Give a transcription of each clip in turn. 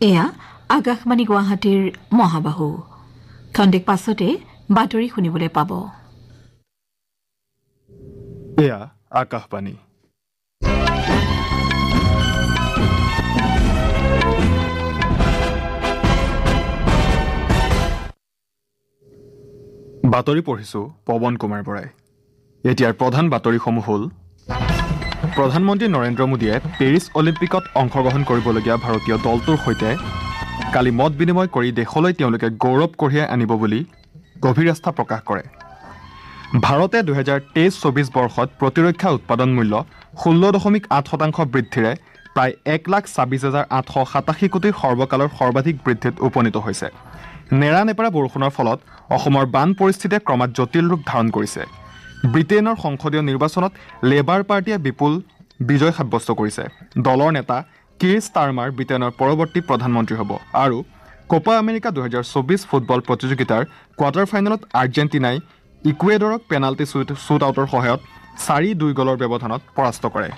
এয়া আকাশবাণী গুৱাহাটীৰ মহাবাহু খন্তেক পাছতে বাতৰি শুনিবলৈ পাব। এয়া আকাশবাণী। বাতৰি পঢ়িছো পৱন কুমাৰ বৰাই। এতিয়াৰ প্ৰধান বাতৰিসমূহ হ'ল: প্ৰধানমন্ত্ৰী নৰেন্দ্ৰ মোদীয়ে পেৰিছ অলিম্পিকত অংশগ্ৰহণ কৰিবলগীয়া ভাৰতীয় দলটোৰ সৈতে কালি মত বিনিময় কৰি দেশলৈ তেওঁলোকে গৌৰৱ কঢ়িয়াই আনিব বুলি গভীৰ আস্থা প্ৰকাশ কৰে। ভাৰতে 2023-24 বৰ্ষত প্ৰতিৰক্ষা উৎপাদন মূল্য 16.8% বৃদ্ধিৰে প্ৰায় 1,26,887 কোটিৰ সৰ্বকালৰ সৰ্বাধিক বৃদ্ধিত উপনীত হৈছে। নেৰানেপেৰা বৰষুণৰ ফলত অসমৰ বান পৰিস্থিতিয়ে ক্ৰমাৎ জটিল ৰূপ ধাৰণ কৰিছে। ব্ৰিটেইনৰ সংসদীয় নিৰ্বাচনত লেবাৰ পাৰ্টীয়ে বিপুল বিজয় সাব্যস্ত কৰিছে। দলৰ নেতা কিৰ ষ্টাৰমাৰ ব্ৰিটেইনৰ পৰৱৰ্তী প্ৰধানমন্ত্ৰী হ'ব। আৰু কোপা আমেৰিকা 2024 ফুটবল প্ৰতিযোগিতাৰ কোৱাৰ্টাৰ ফাইনেলত আৰ্জেণ্টিনাই ইকুৱেডৰক পেনাল্টি শ্বুট আউটৰ সহায়ত 4-2 গ'লৰ ব্যৱধানত পৰাস্ত কৰে।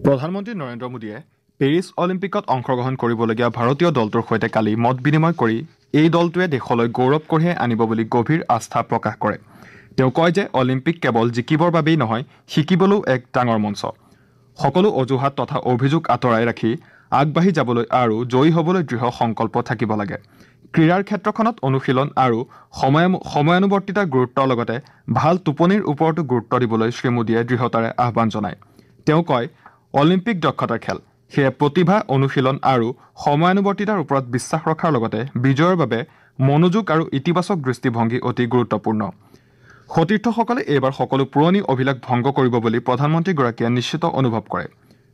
প্ৰধানমন্ত্ৰী নৰেন্দ্ৰ মোদীয়ে পেৰিছ অলিম্পিকত অংশগ্ৰহণ কৰিবলগীয়া ভাৰতীয় দলটোৰ সৈতে কালি মত বিনিময় কৰি এই দলটোৱে দেশলৈ গৌৰৱ কঢ়িয়াই আনিব বুলি গভীৰ আস্থা প্ৰকাশ কৰে। তেওঁ কয় যে অলিম্পিক কেৱল জিকিবৰ বাবেই নহয়, শিকিবলৈও এক ডাঙৰ মঞ্চ। সকলো অজুহাত তথা অভিযোগ আঁতৰাই ৰাখি আগবাঢ়ি যাবলৈ আৰু জয়ী হ'বলৈ দৃঢ় সংকল্প থাকিব লাগে। ক্ৰীড়াৰ ক্ষেত্ৰখনত অনুশীলন আৰু সময়ানুৱৰ্তিতাৰ গুৰুত্বৰ লগতে ভাল টোপনিৰ ওপৰতো গুৰুত্ব দিবলৈ শ্ৰীমোদীয়ে দৃঢ়তাৰে আহ্বান জনায়। তেওঁ কয়, অলিম্পিক দক্ষতাৰ খেল, সেয়ে প্ৰতিভা, অনুশীলন আৰু সময়ানুৱৰ্তিতাৰ ওপৰত বিশ্বাস ৰখাৰ লগতে বিজয়ৰ বাবে মনোযোগ আৰু ইতিবাচক দৃষ্টিভংগী অতি গুৰুত্বপূৰ্ণ। সতীৰ্থসকলে এইবাৰ সকলো পুৰণি অভিলেখ ভংগ কৰিব বুলি প্ৰধানমন্ত্ৰীগৰাকীয়ে নিশ্চিত অনুভৱ কৰে।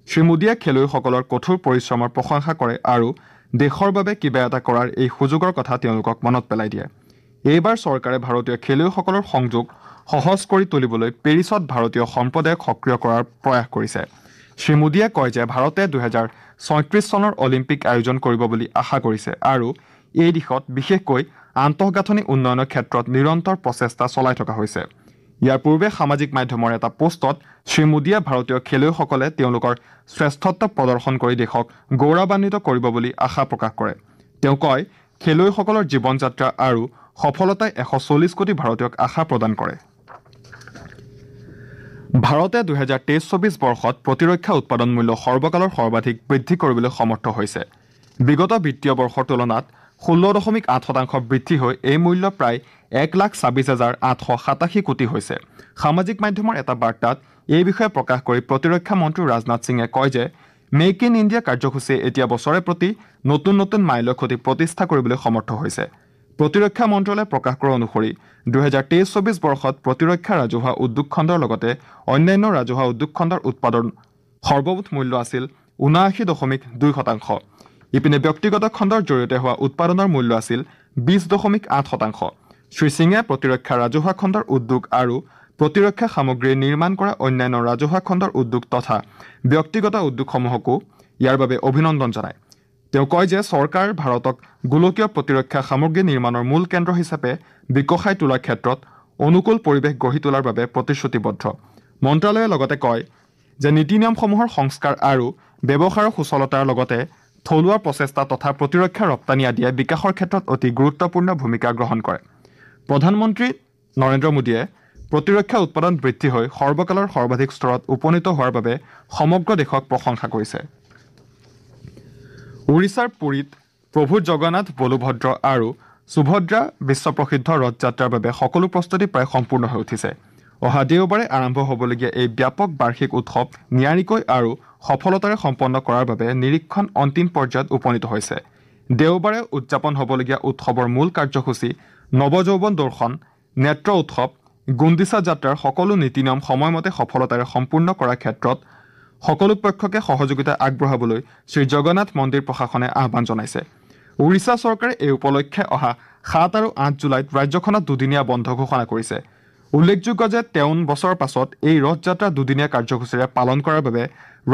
শ্ৰীমোদীয়ে খেলুৱৈসকলৰ কঠোৰ পৰিশ্ৰমৰ প্ৰশংসা কৰে আৰু দেশৰ বাবে কিবা এটা কৰাৰ এই সুযোগৰ কথা তেওঁলোকক মনত পেলাই দিয়ে। এইবাৰ চৰকাৰে ভাৰতীয় খেলুৱৈসকলৰ সংযোগ সহজ কৰি তুলিবলৈ পেৰিছত ভাৰতীয় সম্প্ৰদায়ক সক্ৰিয় কৰাৰ প্ৰয়াস কৰিছে। শ্ৰীমোদীয়ে কয় যে ভাৰতে 2034 চনৰ অলিম্পিক আয়োজন কৰিব বুলি আশা কৰিছে আৰু এই দিশত বিশেষকৈ আন্তঃগাঁথনি উন্নয়নৰ ক্ষেত্ৰত নিৰন্তৰ প্ৰচেষ্টা চলাই থকা হৈছে। ইয়াৰ পূৰ্বে সামাজিক মাধ্যমৰ এটা পোষ্টত শ্ৰীমোদীয়ে ভাৰতীয় খেলুৱৈসকলে তেওঁলোকৰ শ্ৰেষ্ঠত্ব প্ৰদৰ্শন কৰি দেশক গৌৰৱান্বিত কৰিব বুলি আশা প্ৰকাশ কৰে। তেওঁ কয়, খেলুৱৈসকলৰ জীৱন যাত্ৰা আৰু সফলতাই 140 কোটি ভাৰতীয়ক আশা প্ৰদান কৰে। ভাৰতে 2023-24 বৰ্ষত প্ৰতিৰক্ষা উৎপাদন মূল্য সৰ্বকালৰ সৰ্বাধিক বৃদ্ধি কৰিবলৈ সমৰ্থ হৈছে। বিগত বিত্তীয় বৰ্ষৰ তুলনাত 16.8% বৃদ্ধি হৈ এই মূল্য প্ৰায় 1,26,887 কোটি হৈছে। সামাজিক মাধ্যমৰ এটা বাৰ্তাত এই বিষয়ে প্ৰকাশ কৰি প্ৰতিৰক্ষা মন্ত্ৰী ৰাজনাথ সিঙে কয় যে মেক ইন ইণ্ডিয়া কাৰ্যসূচীয়ে এতিয়া বছৰে প্ৰতি নতুন নতুন মাইলৰ খুঁটি প্ৰতিষ্ঠা কৰিবলৈ সমৰ্থ হৈছে। প্ৰতিৰক্ষা মন্ত্ৰালয়ে প্ৰকাশ কৰা অনুসৰি 2023-24 বৰ্ষত প্ৰতিৰক্ষা ৰাজহুৱা উদ্যোগ খণ্ডৰ লগতে অন্যান্য ৰাজহুৱা উদ্যোগ খণ্ডৰ উৎপাদন সৰ্বমুঠ মূল্য আছিল 79.2%। ইপিনে ব্যক্তিগত খণ্ডৰ জৰিয়তে হোৱা উৎপাদনৰ মূল্য আছিল 20.8%। শ্ৰীসিঙে প্ৰতিৰক্ষা ৰাজহুৱা খণ্ডৰ উদ্যোগ আৰু প্ৰতিৰক্ষা সামগ্ৰী নিৰ্মাণ কৰা অন্যান্য ৰাজহুৱা খণ্ডৰ উদ্যোগ তথা ব্যক্তিগত উদ্যোগসমূহকো ইয়াৰ বাবে অভিনন্দন জনায়। তেওঁ কয় যে চৰকাৰ ভাৰতক গোলকীয় প্ৰতিৰক্ষা সামগ্ৰী নিৰ্মাণৰ মূল কেন্দ্ৰ হিচাপে বিকশাই তোলাৰ ক্ষেত্ৰত অনুকূল পৰিৱেশ গঢ়ি তোলাৰ বাবে প্ৰতিশ্ৰুতিবদ্ধ। মন্ত্ৰালয়ে লগতে কয় যে নীতি নিয়মসমূহৰ সংস্কাৰ আৰু ব্যৱহাৰৰ সুচলতাৰ লগতে থলুৱা প্ৰচেষ্টা তথা প্ৰতিৰক্ষা ৰপ্তানি আদিয়ে বিকাশৰ ক্ষেত্ৰত অতি গুৰুত্বপূৰ্ণ ভূমিকা গ্ৰহণ কৰে। প্ৰধানমন্ত্ৰী নৰেন্দ্ৰ মোদীয়ে প্ৰতিৰক্ষা উৎপাদন বৃদ্ধি হৈ সৰ্বকালৰ সৰ্বাধিক স্তৰত উপনীত হোৱাৰ বাবে সমগ্ৰ দেশক প্ৰশংসা কৰিছে। উৰিষ্যাৰ পুৰীত প্ৰভু জগন্নাথ, বলভদ্ৰ আৰু সুভদ্ৰা বিশ্বপ্ৰসিদ্ধ ৰথযাত্ৰাৰ বাবে সকলো প্ৰস্তুতি প্ৰায় সম্পূৰ্ণ হৈ উঠিছে। অহা দেওবাৰে আৰম্ভ হ'বলগীয়া এই ব্যাপক বাৰ্ষিক উৎসৱ নিয়াৰিকৈ আৰু সফলতাৰে সম্পন্ন কৰাৰ বাবে নিৰীক্ষণ অন্তিম পৰ্যায়ত উপনীত হৈছে। দেওবাৰে উদযাপন হ'বলগীয়া উৎসৱৰ মূল কাৰ্যসূচী নৱযৌৱন দৰ্শন, নেত্ৰ উৎসৱ, গুণ্ডিচা যাত্ৰাৰ সকলো নীতি নিয়ম সময়মতে সফলতাৰে সম্পূৰ্ণ কৰাৰ ক্ষেত্ৰত সকলো পক্ষকে সহযোগিতা আগবঢ়াবলৈ শ্ৰী জগন্নাথ মন্দিৰ প্ৰশাসনে আহ্বান জনাইছে। উৰিষ্যা চৰকাৰে এই উপলক্ষে অহা 7 আৰু 8 জুলাইত ৰাজ্যখনত দুদিনীয়া বন্ধ ঘোষণা কৰিছে। উল্লেখযোগ্য যে 53 বছৰৰ পাছত এই ৰথযাত্ৰা দুদিনীয়া কাৰ্যসূচীৰে পালন কৰাৰ বাবে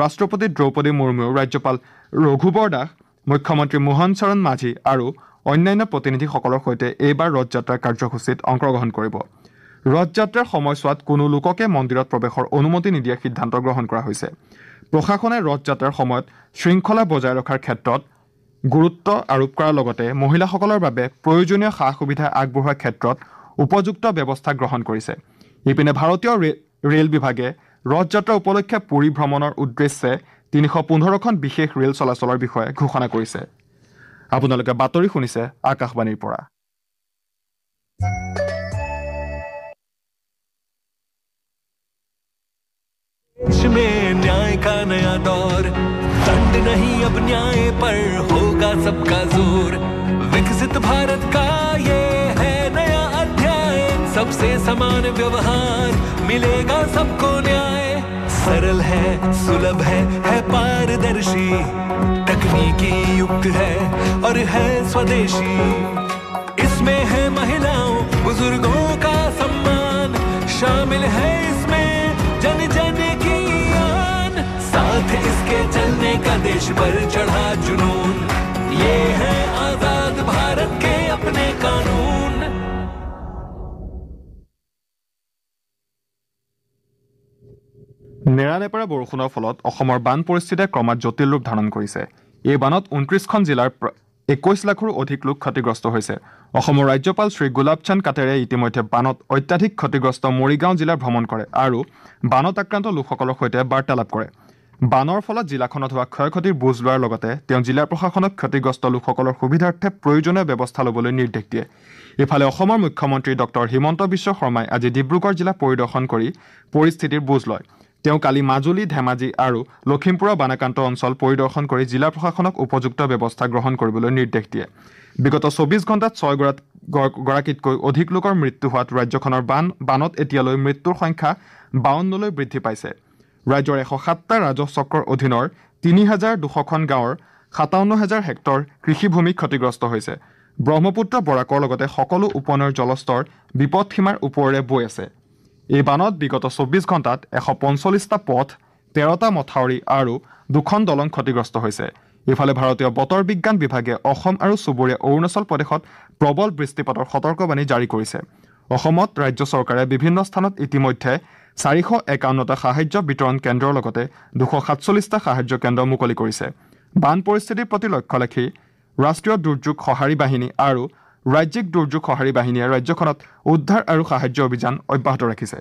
ৰাষ্ট্ৰপতি দ্ৰৌপদী মুৰ্মুৱেও ৰাজ্যপাল ৰঘুবৰ দাস, মুখ্যমন্ত্ৰী মোহন চৰণ মাঝি আৰু অন্যান্য প্ৰতিনিধিসকলৰ সৈতে এইবাৰ ৰথযাত্ৰাৰ কাৰ্যসূচীত অংশগ্ৰহণ কৰিব। ৰথযাত্ৰাৰ সময়ছোৱাত কোনো লোককে মন্দিৰত প্ৰৱেশৰ অনুমতি নিদিয়াৰ সিদ্ধান্ত গ্ৰহণ কৰা হৈছে। প্ৰশাসনে ৰথযাত্ৰাৰ সময়ত শৃংখলা বজাই ৰখাৰ ক্ষেত্ৰত গুৰুত্ব আৰোপ কৰাৰ লগতে মহিলাসকলৰ বাবে প্ৰয়োজনীয় সা সুবিধা আগবঢ়োৱাৰ ক্ষেত্ৰত উপযুক্ত ব্যৱস্থা গ্ৰহণ কৰিছে। ইপিনে ভাৰতীয় ৰেল বিভাগে ৰথযাত্ৰা উপলক্ষে পুৰী ভ্ৰমণৰ উদ্দেশ্যে ৩১৫খন বিশেষ ৰেল চলাচলৰ বিষয়ে ঘোষণা কৰিছে। আপোনালোকে বাতৰি শুনিছে আকাশবাণীৰ পৰা। में न्याय का नया दौर, दंड नहीं अब न्याय पर होगा सबका जोर। विकसित भारत का ये है नया अध्याय, सबसे समान व्यवहार मिलेगा सबको न्याय। सरल है, सुलभ है पारदर्शी, तकनीकी युक्त है और है स्वदेशी। इसमें है महिलाओं बुजुर्गों का सम्मान, शामिल है इसमें जन जन की आन। साथ इसके चलने का देश पर चढ़ा जुनून, ये है आजाद भारत के अपने कानून। নেৰানেপেৰা বৰষুণৰ ফলত অসমৰ বান পৰিস্থিতিয়ে ক্ৰমাৎ জটিল ৰূপ ধাৰণ কৰিছে। এই বানত ২৯খন জিলাৰ ২১ লাখৰো অধিক লোক ক্ষতিগ্ৰস্ত হৈছে। অসমৰ ৰাজ্যপাল শ্ৰী গোলাবচান্দ কাটেৰে ইতিমধ্যে বানত অত্যাধিক ক্ষতিগ্ৰস্ত মৰিগাঁও জিলা ভ্ৰমণ কৰে আৰু বানত আক্ৰান্ত লোকসকলৰ সৈতে বাৰ্তালাপ কৰে। বানৰ ফলত জিলাখনত হোৱা ক্ষয় ক্ষতিৰ বুজ লোৱাৰ লগতে তেওঁ জিলা প্ৰশাসনক ক্ষতিগ্ৰস্ত লোকসকলৰ সুবিধাৰ্থে প্ৰয়োজনীয় ব্যৱস্থা ল'বলৈ নিৰ্দেশ দিয়ে। ইফালে অসমৰ মুখ্যমন্ত্ৰী ডক্টৰ হিমন্ত বিশ্ব শৰ্মাই আজি ডিব্ৰুগড় জিলা পৰিদৰ্শন কৰি পৰিস্থিতিৰ বুজ লয়। তেওঁ কালি মাজুলী, ধেমাজি আৰু লখিমপুৰৰ বানাক্ৰান্ত অঞ্চল পৰিদৰ্শন কৰি জিলা প্ৰশাসনক উপযুক্ত ব্যৱস্থা গ্ৰহণ কৰিবলৈ নিৰ্দেশ দিয়ে। বিগত ২৪ ঘণ্টাত ৬ গৰাকীতকৈ অধিক লোকৰ মৃত্যু হোৱাত ৰাজ্যখনৰ বানত এতিয়ালৈ মৃত্যুৰ সংখ্যা ৫২লৈ বৃদ্ধি পাইছে। ৰাজ্যৰ ১০৭টা ৰাজহ চক্ৰৰ অধীনৰ ৩,২০০খন গাঁৱৰ ৫৭,০০০ হেক্টৰ কৃষিভূমি ক্ষতিগ্ৰস্ত হৈছে। ব্ৰহ্মপুত্ৰ বৰাকৰ লগতে সকলো উপনৈৰ জলস্তৰ বিপদসীমাৰ ওপৰেৰে বৈ আছে। এই বানত বিগত ২৪ ঘণ্টাত ১৪৫টা পথ, ১৩টা মথাউৰি আৰু ২খন দলং ক্ষতিগ্ৰস্ত হৈছে। ইফালে ভাৰতীয় বতৰ বিজ্ঞান বিভাগে অসম আৰু চুবুৰীয়া অৰুণাচল প্ৰদেশত প্ৰবল বৃষ্টিপাতৰ সতৰ্কবাণী জাৰি কৰিছে। অসমত ৰাজ্য চৰকাৰে বিভিন্ন স্থানত ইতিমধ্যে ৪৫১টা সাহায্য বিতৰণ কেন্দ্ৰৰ লগতে ২৪৭টা সাহায্য কেন্দ্ৰ মুকলি কৰিছে। বান পৰিস্থিতিৰ প্ৰতি লক্ষ্য ৰাখি ৰাষ্ট্ৰীয় দুৰ্যোগ সঁহাৰি বাহিনী আৰু ৰাজ্যিক দুৰ্যোগ সঁহাৰি বাহিনীয়ে ৰাজ্যখনত উদ্ধাৰ আৰু সাহায্য অভিযান অব্যাহত ৰাখিছে।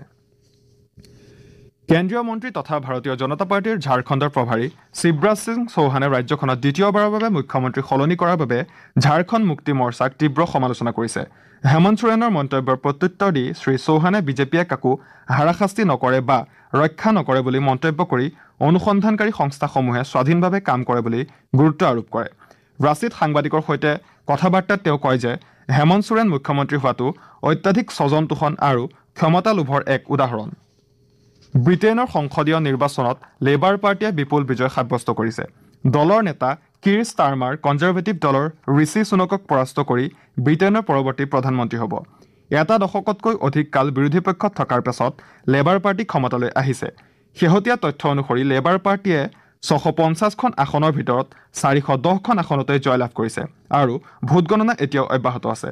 কেন্দ্ৰীয় মন্ত্ৰী তথা ভাৰতীয় জনতা পাৰ্টীৰ ঝাৰখণ্ডৰ প্ৰভাৰী শিৱৰাজ সিং চৌহানে ৰাজ্যখনত দ্বিতীয়বাৰৰ বাবে মুখ্যমন্ত্ৰী সলনি কৰাৰ বাবে ঝাৰখণ্ড মুক্তি মৰ্চাক তীব্ৰ সমালোচনা কৰিছে। হেমন্ত সোৰেনৰ মন্তব্যৰ প্ৰত্যুত্তৰ দি শ্ৰী চৌহানে বিজেপিয়ে কাকো হাৰাশাস্তি নকৰে বা ৰক্ষা নকৰে বুলি মন্তব্য কৰি অনুসন্ধানকাৰী সংস্থাসমূহে স্বাধীনভাৱে কাম কৰে বুলি গুৰুত্ব আৰোপ কৰে। ৰাঁচীত সাংবাদিকৰ সৈতে কথা বাৰ্তাত তেওঁ কয় যে হেমন্ত সোৰেন মুখ্যমন্ত্ৰী হোৱাটো অত্যাধিক স্বজন তোষণ আৰু ক্ষমতা লোভৰ এক উদাহৰণ। ব্ৰিটেইনৰ সংসদীয় নিৰ্বাচনত লেবাৰ পাৰ্টীয়ে বিপুল বিজয় সাব্যস্ত কৰিছে। দলৰ নেতা কিৰ ষ্টাৰমাৰ কনজাৰভেটিভ দলৰ ঋষি সুনকক পৰাস্ত কৰি ব্ৰিটেইনৰ পৰৱৰ্তী প্ৰধানমন্ত্ৰী হ'ব। এটা দশকতকৈ অধিক কাল বিৰোধী পক্ষত থকাৰ পাছত লেবাৰ পাৰ্টী ক্ষমতালৈ আহিছে। শেহতীয়া তথ্য অনুসৰি লেবাৰ পাৰ্টীয়ে ৬৫০খন আসনৰ ভিতৰত ৪১০খন আসনতে জয়লাভ কৰিছে আৰু ভোটগণনা এতিয়াও অব্যাহত আছে।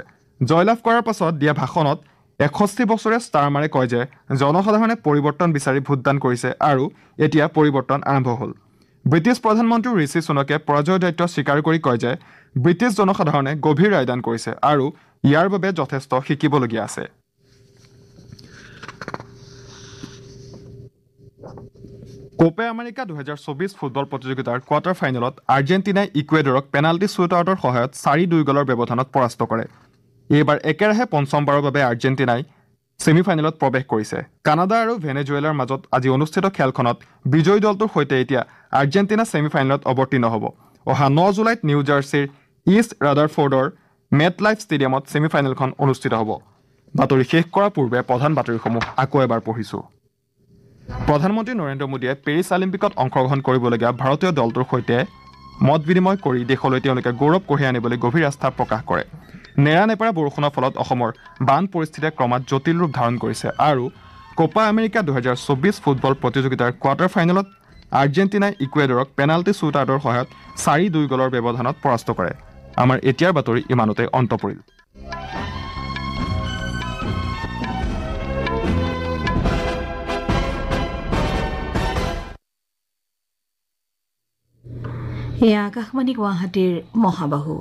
জয়লাভ কৰাৰ পাছত দিয়া ভাষণত ৬১ বছৰীয়া ষ্টাৰমাৰে কয় যে জনসাধাৰণে পৰিৱৰ্তন বিচাৰি ভোটদান কৰিছে আৰু এতিয়া পৰিৱৰ্তন আৰম্ভ হ'ল। ব্ৰিটিছ প্ৰধানমন্ত্ৰী ঋষি সুনকে পৰাজয়ৰ দায়িত্ব স্বীকাৰ কৰি কয় যে ব্ৰিটিছ জনসাধাৰণে গভীৰ ৰায়দান কৰিছে আৰু ইয়াৰ বাবে যথেষ্ট শিকিবলগীয়া আছে। কোপা আমেৰিকা ২০২৪ ফুটবল প্ৰতিযোগিতাৰ কোৱাৰ্টাৰ ফাইনেলত আৰ্জেণ্টিনাই ইকুৱেডৰক পেনাল্টি শ্বুটআউটৰ সহায়ত ৪-২ গ'লৰ ব্যৱধানত পৰাস্ত কৰে। এইবাৰ একেৰাহে পঞ্চমবাৰৰ বাবে আৰ্জেণ্টিনাই ছেমিফাইনেলত প্ৰৱেশ কৰিছে। কানাডা আৰু ভেনেজুৱেলাৰ মাজত আজি অনুষ্ঠিত খেলখনত বিজয়ী দলটোৰ সৈতে এতিয়া আৰ্জেণ্টিনা ছেমিফাইনেলত অৱতীৰ্ণ হ'ব। অহা ৯ জুলাইত নিউ জাৰ্চিৰ ইষ্ট ৰাদাৰফৰ্ডৰ মেট লাইফ ষ্টেডিয়ামত ছেমিফাইনেলখন অনুষ্ঠিত হ'ব। বাতৰি শেষ কৰাৰ পূৰ্বে প্ৰধান বাতৰিসমূহ আকৌ এবাৰ পঢ়িছোঁ। প্ৰধানমন্ত্ৰী নৰেন্দ্ৰ মোদীয়ে পেৰিছ অলিম্পিকত অংশগ্ৰহণ কৰিবলগীয়া ভাৰতীয় দলটোৰ সৈতে মত বিনিময় কৰি দেশলৈ তেওঁলোকে গৌৰৱ কঢ়িয়াই আনিবলৈ গভীৰ আস্থা প্ৰকাশ কৰে। নেৰানেপেৰা বৰষুণৰ ফলত অসমৰ বান পৰিস্থিতিয়ে ক্ৰমাৎ জটিল ৰূপ ধাৰণ কৰিছে আৰু কোপা আমেৰিকা ২০২৪ ফুটবল প্ৰতিযোগিতাৰ কোৱাৰ্টাৰ ফাইনেলত আৰ্জেণ্টিনাই ইকুৱেডৰক পেনাল্টি শ্বুটআউটৰ সহায়ত ৪-২ গ'লৰ ব্যৱধানত পৰাস্ত কৰে। আমাৰ এতিয়াৰ বাতৰি ইমানতে অন্ত পৰিল। এয়া আকাশবাণী গুৱাহাটীৰ মহাবাহু।